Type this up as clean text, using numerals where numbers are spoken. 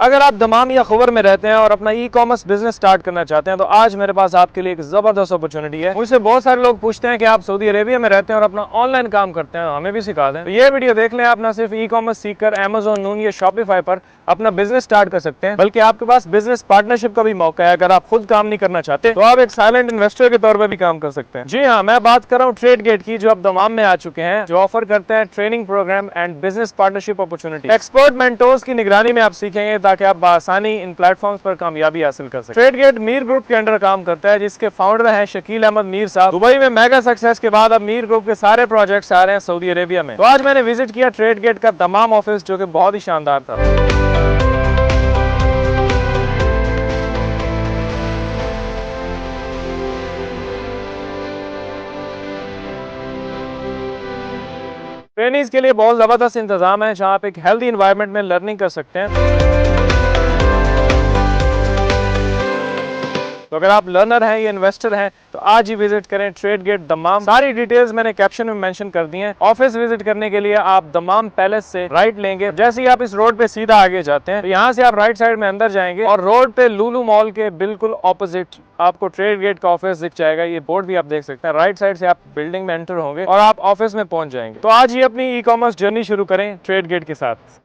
अगर आप दमाम या खबर में रहते हैं और अपना ई कॉमर्स बिजनेस स्टार्ट करना चाहते हैं तो आज मेरे पास आपके लिए एक जबरदस्त अपॉर्चुनिटी है। मुझसे बहुत सारे लोग पूछते हैं कि आप सऊदी अरेबिया में रहते हैं और अपना ऑनलाइन काम करते हैं, हमें भी सिखा दें। तो ये वीडियो देख लें, आप ना सिर्फ ई कॉमर्स सीखकर अमेज़न, नून या शॉपिफाई पर अपना बिजनेस स्टार्ट कर सकते हैं, बल्कि आपके पास बिजनेस पार्टनरशिप का भी मौका है। अगर आप खुद काम नहीं करना चाहते तो आप एक साइलेंट इन्वेस्टर के तौर पर भी काम कर सकते हैं। जी हाँ, मैं बात कर रहा हूँ ट्रेड गेट की, जो अब दमाम में आ चुके हैं, जो ऑफर करते हैं training program and business partnership opportunity. Expert mentors की निगरानी में आप सीखेंगे ताकि आप आसानी इन प्लेटफॉर्म्स पर कामयाबी हासिल कर सकते हैं। ट्रेडगेट मीर ग्रुप के अंडर काम करता है, जिसके फाउंडर हैं शकील अहमद मीर साहब। दुबई में मेगा सक्सेस के बाद अब मीर ग्रुप के सारे प्रोजेक्ट्स आ रहे हैं सऊदी अरेबिया में। तो आज मैंने विजिट किया ट्रेडगेट का तमाम ऑफिस, जो कि बहुत ही शानदार था। ट्रेनिंग्स के लिए बहुत जबरदस्त इंतजाम है, जहाँ आप एक हेल्दी इन्वायरमेंट में लर्निंग कर सकते हैं। तो अगर आप लर्नर हैं या इन्वेस्टर हैं तो आज ही विजिट करें ट्रेड गेट दमाम। सारी डिटेल्स मैंने कैप्शन में मेंशन कर दी हैं। ऑफिस विजिट करने के लिए आप दमाम पैलेस से राइट लेंगे। जैसे ही आप इस रोड पे सीधा आगे जाते हैं तो यहाँ से आप राइट साइड में अंदर जाएंगे और रोड पे लुलु मॉल के बिल्कुल ऑपोजिट आपको ट्रेड गेट का ऑफिस दिख जाएगा। ये बोर्ड भी आप देख सकते हैं। राइट साइड से आप बिल्डिंग में एंटर होंगे और आप ऑफिस में पहुंच जाएंगे। तो आज ही अपनी ई कॉमर्स जर्नी शुरू करें ट्रेड गेट के साथ।